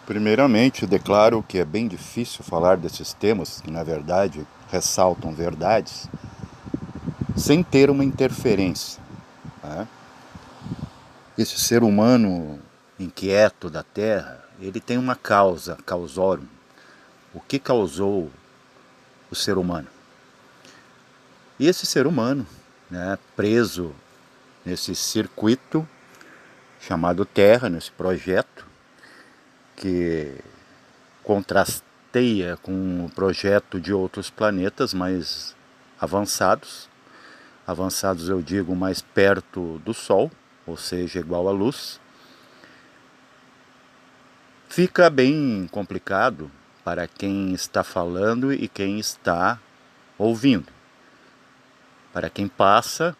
Primeiramente, declaro que é bem difícil falar desses temas, que na verdade ressaltam verdades, sem ter uma interferência, né? Esse ser humano inquieto da Terra, ele tem uma causa, causorum. O que causou o ser humano? E esse ser humano, né, preso nesse circuito chamado Terra, nesse projeto, que contrasteia com o projeto de outros planetas mais avançados. Avançados eu digo mais perto do Sol, ou seja, igual à luz. Fica bem complicado para quem está falando e quem está ouvindo. Para quem passa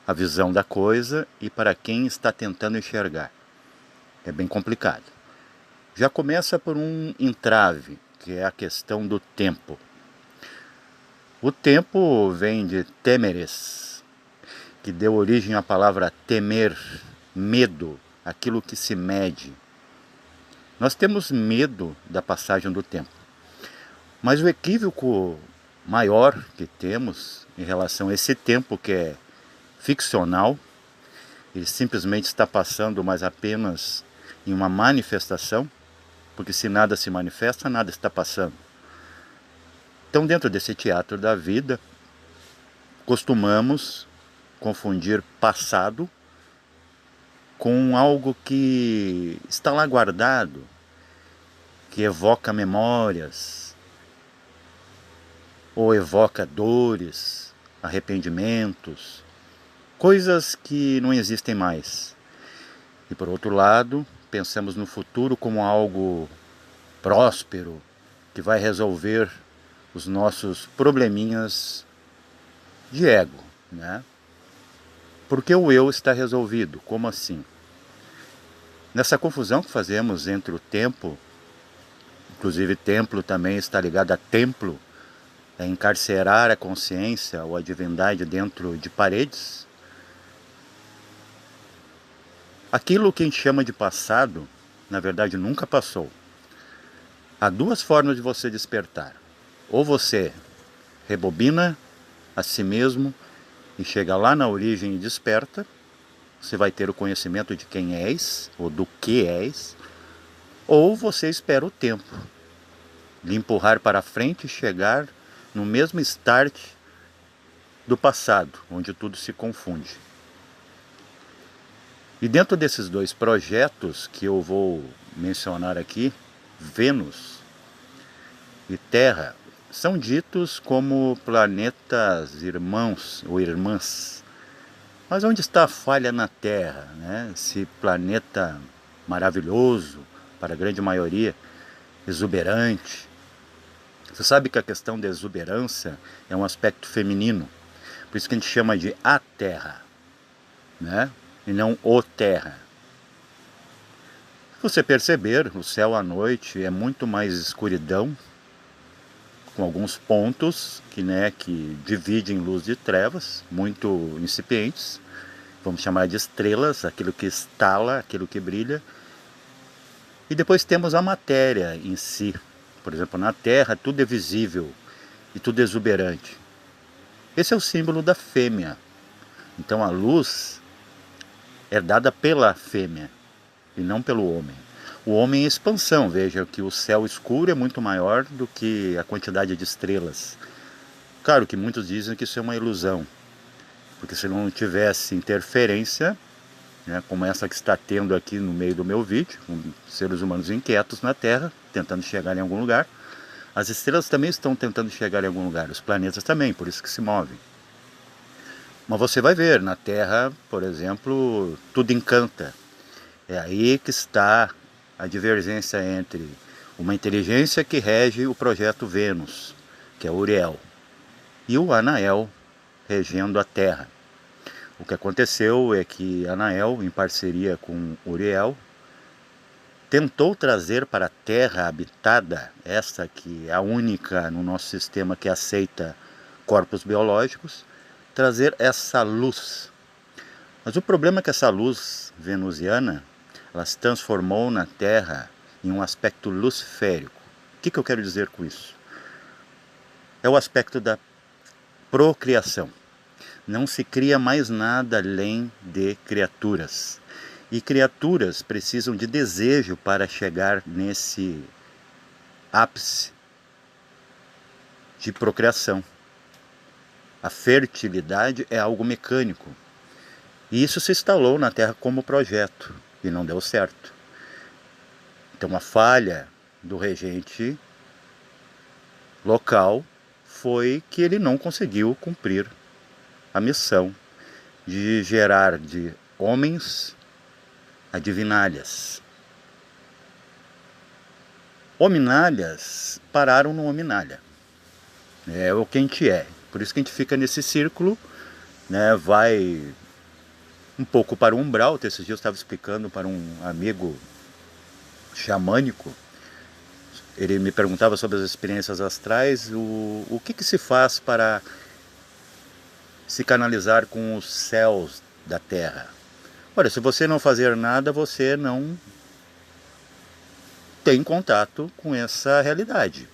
a visão da coisa e para quem está tentando enxergar. É bem complicado. Já começa por um entrave, que é a questão do tempo. O tempo vem de temeres, que deu origem à palavra temer, medo, aquilo que se mede. Nós temos medo da passagem do tempo. Mas o equívoco maior que temos em relação a esse tempo que é ficcional, ele simplesmente está passando, mas apenas em uma manifestação, porque se nada se manifesta, nada está passando. Então, dentro desse teatro da vida, costumamos confundir passado com algo que está lá guardado, que evoca memórias, ou evoca dores, arrependimentos, coisas que não existem mais. E por outro lado, pensamos no futuro como algo próspero, que vai resolver os nossos probleminhas de ego, né? Porque o eu está resolvido, como assim? Nessa confusão que fazemos entre o tempo, inclusive templo também está ligado a templo, é encarcerar a consciência ou a divindade dentro de paredes. Aquilo que a gente chama de passado, na verdade nunca passou. Há duas formas de você despertar. Ou você rebobina a si mesmo e chega lá na origem e desperta, você vai ter o conhecimento de quem és, ou do que és, ou você espera o tempo lhe empurrar para frente e chegar no mesmo start do passado, onde tudo se confunde. E dentro desses dois projetos que eu vou mencionar aqui, Vênus e Terra, são ditos como planetas irmãos ou irmãs. Mas onde está a falha na Terra, né? Esse planeta maravilhoso, para a grande maioria, exuberante. Você sabe que a questão da exuberância é um aspecto feminino, por isso que a gente chama de a Terra, né? E não o Terra. Se você perceber, o céu à noite é muito mais escuridão, com alguns pontos que dividem luz de trevas, muito incipientes. Vamos chamar de estrelas, aquilo que estala, aquilo que brilha. E depois temos a matéria em si. Por exemplo, na Terra tudo é visível e tudo é exuberante. Esse é o símbolo da fêmea. Então a luz é dada pela fêmea e não pelo homem. O homem é expansão, veja que o céu escuro é muito maior do que a quantidade de estrelas. Claro que muitos dizem que isso é uma ilusão, porque se não tivesse interferência, né, como essa que está tendo aqui no meio do meu vídeo, com seres humanos inquietos na Terra, tentando chegar em algum lugar, as estrelas também estão tentando chegar em algum lugar, os planetas também, por isso que se movem. Mas você vai ver, na Terra, por exemplo, tudo encanta. É aí que está a divergência entre uma inteligência que rege o projeto Vênus, que é Uriel, e o Anael, regendo a Terra. O que aconteceu é que Anael, em parceria com Uriel, tentou trazer para a Terra habitada, essa que é a única no nosso sistema que aceita corpos biológicos, trazer essa luz. Mas o problema é que essa luz venusiana, ela se transformou na Terra em um aspecto luciférico. O que eu quero dizer com isso? É o aspecto da procriação. Não se cria mais nada além de criaturas. E criaturas precisam de desejo para chegar nesse ápice de procriação. A fertilidade é algo mecânico. E isso se instalou na Terra como projeto e não deu certo. Então a falha do regente local foi que ele não conseguiu cumprir a missão de gerar de homens a divinalhas. Hominalhas pararam no hominalha. É o que a gente é. Por isso que a gente fica nesse círculo, né? Vai um pouco para o umbral. Esses dias eu estava explicando para um amigo xamânico. Ele me perguntava sobre as experiências astrais, o que se faz para se canalizar com os céus da Terra. Olha, se você não fazer nada, você não tem contato com essa realidade.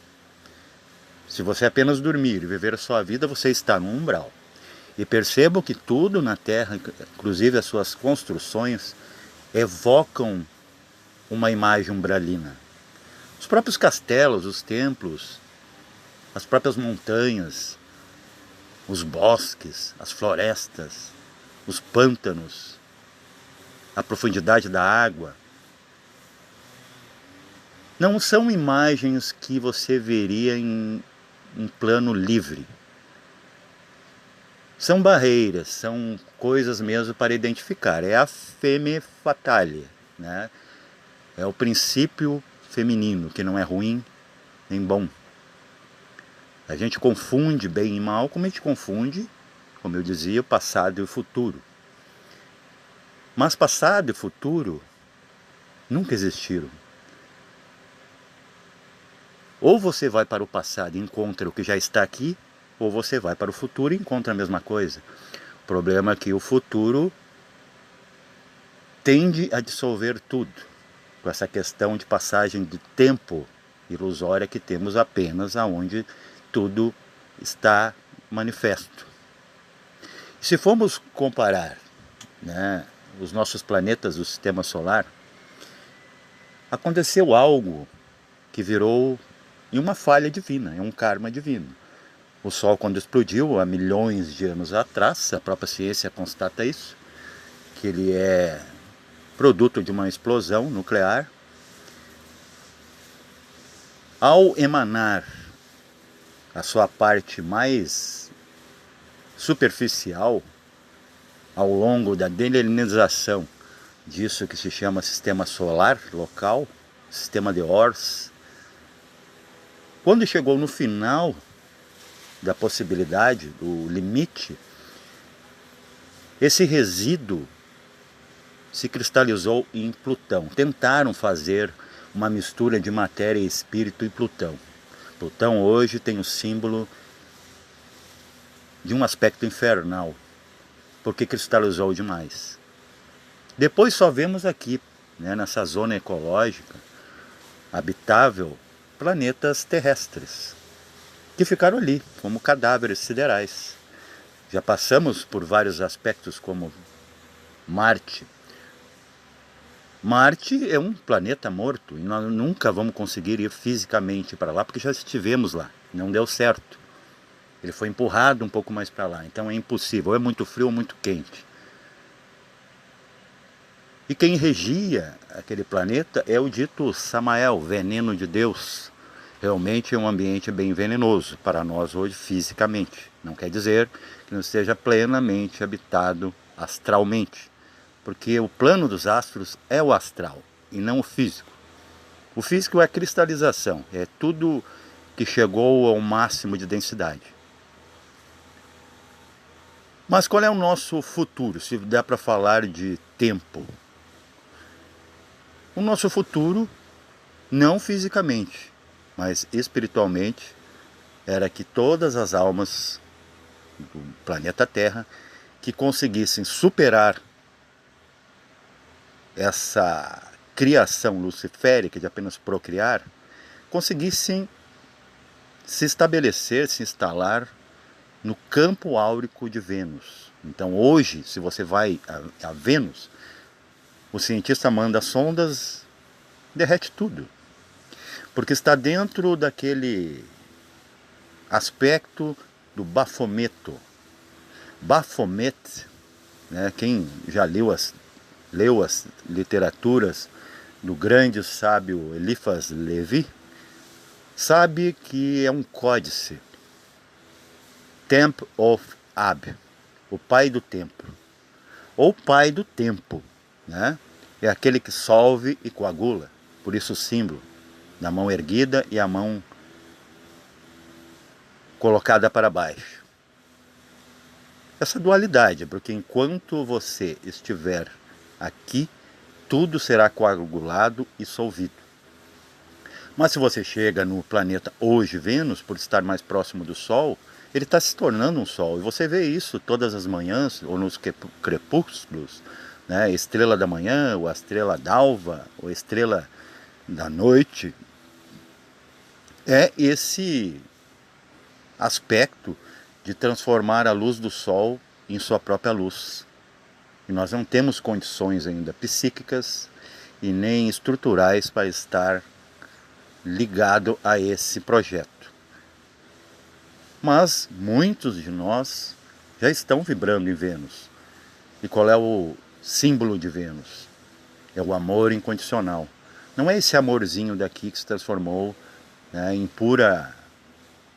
Se você apenas dormir e viver a sua vida, você está no umbral. E percebam que tudo na Terra, inclusive as suas construções, evocam uma imagem umbralina. Os próprios castelos, os templos, as próprias montanhas, os bosques, as florestas, os pântanos, a profundidade da água, não são imagens que você veria em um plano livre. São barreiras, são coisas mesmo para identificar. É a femme fatale, né? É o princípio feminino, que não é ruim nem bom. A gente confunde bem e mal, como a gente confunde, como eu dizia, o passado e o futuro. Mas passado e futuro nunca existiram. Ou você vai para o passado e encontra o que já está aqui, ou você vai para o futuro e encontra a mesma coisa. O problema é que o futuro tende a dissolver tudo, com essa questão de passagem de tempo ilusória que temos apenas aonde tudo está manifesto. E se formos comparar, né, os nossos planetas do sistema solar, aconteceu algo que virou em uma falha divina, é um karma divino. O Sol, quando explodiu há milhões de anos atrás, a própria ciência constata isso, que ele é produto de uma explosão nuclear. Ao emanar a sua parte mais superficial, ao longo da delinização disso que se chama sistema solar local, sistema de Ors, quando chegou no final da possibilidade, do limite, esse resíduo se cristalizou em Plutão. Tentaram fazer uma mistura de matéria e espírito em Plutão. Plutão hoje tem o símbolo de um aspecto infernal, porque cristalizou demais. Depois só vemos aqui, né, nessa zona ecológica habitável, planetas terrestres, que ficaram ali, como cadáveres siderais. Já passamos por vários aspectos, como Marte. Marte é um planeta morto, e nós nunca vamos conseguir ir fisicamente para lá, porque já estivemos lá, não deu certo. Ele foi empurrado um pouco mais para lá, então é impossível, ou é muito frio ou muito quente. E quem regia aquele planeta é o dito Samael, veneno de Deus. Realmente é um ambiente bem venenoso para nós hoje fisicamente. Não quer dizer que não esteja plenamente habitado astralmente. Porque o plano dos astros é o astral e não o físico. O físico é a cristalização, é tudo que chegou ao máximo de densidade. Mas qual é o nosso futuro, se dá para falar de tempo? O nosso futuro, não fisicamente, mas espiritualmente, era que todas as almas do planeta Terra que conseguissem superar essa criação luciférica de apenas procriar, conseguissem se estabelecer, se instalar no campo áurico de Vênus. Então hoje, se você vai a Vênus, o cientista manda sondas, derrete tudo, porque está dentro daquele aspecto do Bafometo. Baphomet, né, quem já leu as literaturas do grande sábio Eliphas Levi, sabe que é um códice. Temp of Ab, o pai do templo, ou pai do tempo, né? É aquele que solve e coagula, por isso o símbolo da mão erguida e a mão colocada para baixo. Essa dualidade, porque enquanto você estiver aqui, tudo será coagulado e solvido. Mas se você chega no planeta hoje, Vênus, por estar mais próximo do Sol, ele está se tornando um Sol. E você vê isso todas as manhãs, ou nos crepúsculos, né? Estrela da manhã, ou a estrela d'alva, ou a estrela da noite. É esse aspecto de transformar a luz do Sol em sua própria luz. E nós não temos condições ainda psíquicas e nem estruturais para estar ligado a esse projeto. Mas muitos de nós já estão vibrando em Vênus. E qual é o símbolo de Vênus? É o amor incondicional. Não é esse amorzinho daqui que se transformou, né, em pura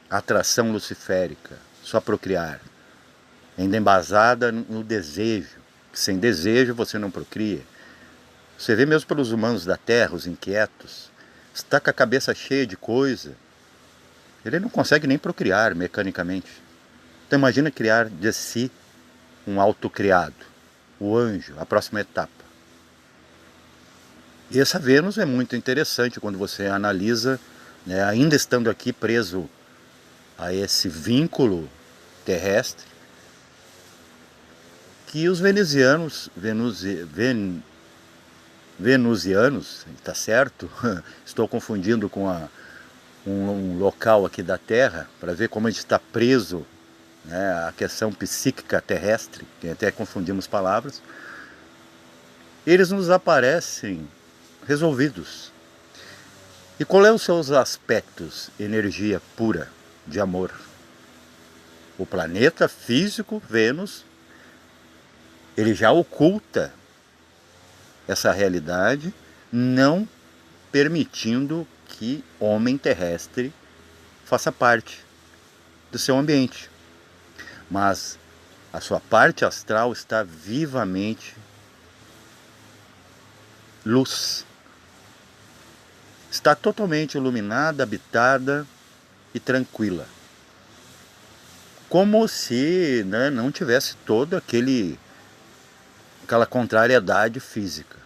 atração luciférica, só procriar. Ainda embasada no desejo. Sem desejo você não procria. Você vê mesmo pelos humanos da Terra, os inquietos, está com a cabeça cheia de coisa, ele não consegue nem procriar mecanicamente. Então imagina criar de si um autocriado, o anjo, a próxima etapa. E essa Vênus é muito interessante quando você analisa, né, ainda estando aqui preso a esse vínculo terrestre, que os venusianos, está certo? Estou confundindo com um local aqui da Terra, para ver como a gente está preso, né, à questão psíquica terrestre, que até confundimos palavras. Eles nos aparecem resolvidos. E qual é os seus aspectos? Energia pura de amor. O planeta físico, Vênus, ele já oculta essa realidade, não permitindo que homem terrestre faça parte do seu ambiente. Mas a sua parte astral está vivamente luz. Está totalmente iluminada, habitada e tranquila. Como se, né, não tivesse toda aquela contrariedade física.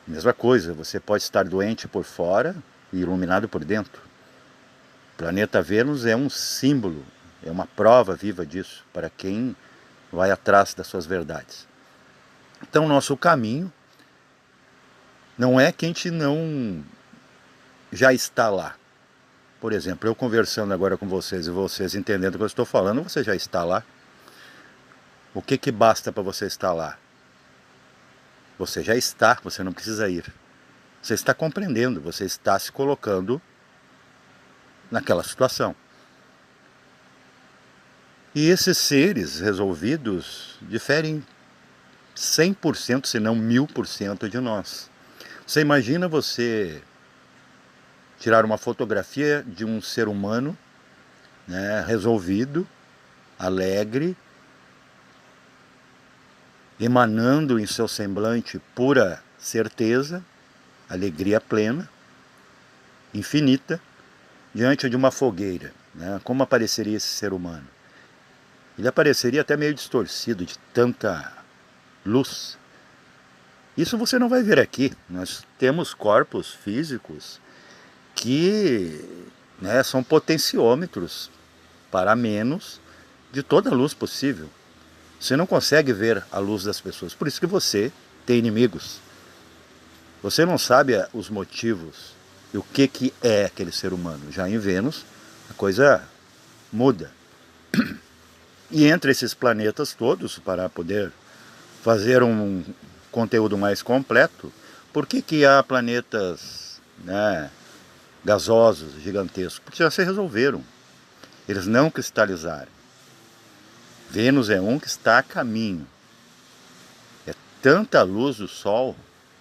Mesma coisa, você pode estar doente por fora e iluminado por dentro. O planeta Vênus é um símbolo, é uma prova viva disso, para quem vai atrás das suas verdades. Então, nosso caminho não é que a gente não já está lá. Por exemplo, eu conversando agora com vocês e vocês entendendo o que eu estou falando, você já está lá. O que basta para você estar lá? Você já está, você não precisa ir. Você está compreendendo, você está se colocando naquela situação. E esses seres resolvidos diferem 100%, se não 1000% de nós. Você imagina você tirar uma fotografia de um ser humano, né, resolvido, alegre, emanando em seu semblante pura certeza, alegria plena, infinita, diante de uma fogueira, né? Como apareceria esse ser humano? Ele apareceria até meio distorcido de tanta luz. Isso você não vai ver aqui. Nós temos corpos físicos que, né, são potenciômetros para menos de toda a luz possível. Você não consegue ver a luz das pessoas. Por isso que você tem inimigos. Você não sabe os motivos e o que é aquele ser humano. Já em Vênus, a coisa muda. E entre esses planetas todos, para poder fazer um conteúdo mais completo, por que há planetas, né, gasosos, gigantescos? Porque já se resolveram. Eles não cristalizaram. Vênus é um que está a caminho. É tanta luz do Sol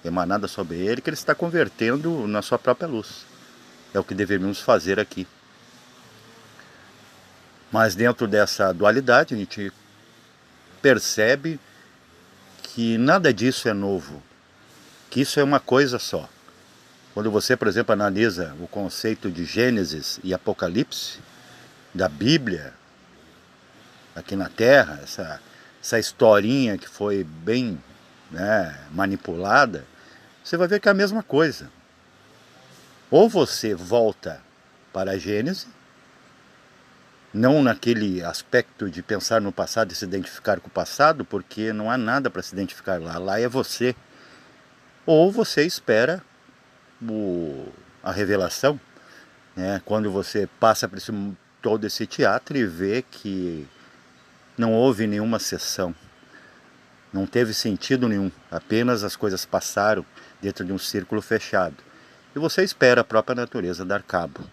emanada sobre ele que ele está convertendo na sua própria luz. É o que deveríamos fazer aqui. Mas dentro dessa dualidade a gente percebe que nada disso é novo, que isso é uma coisa só. Quando você, por exemplo, analisa o conceito de Gênesis e Apocalipse, da Bíblia, aqui na Terra, essa historinha que foi bem, né, manipulada, você vai ver que é a mesma coisa. Ou você volta para a Gênese, não naquele aspecto de pensar no passado e se identificar com o passado, porque não há nada para se identificar lá, lá é você. Ou você espera a revelação, né, quando você passa por todo esse teatro e vê que não houve nenhuma sessão, não teve sentido nenhum, apenas as coisas passaram dentro de um círculo fechado. E você espera a própria natureza dar cabo.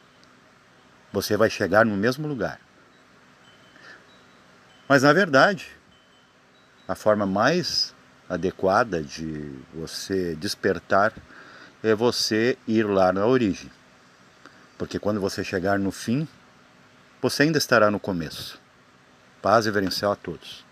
Você vai chegar no mesmo lugar. Mas na verdade, a forma mais adequada de você despertar é você ir lá na origem. Porque quando você chegar no fim, você ainda estará no começo. Paz e reverencial a todos.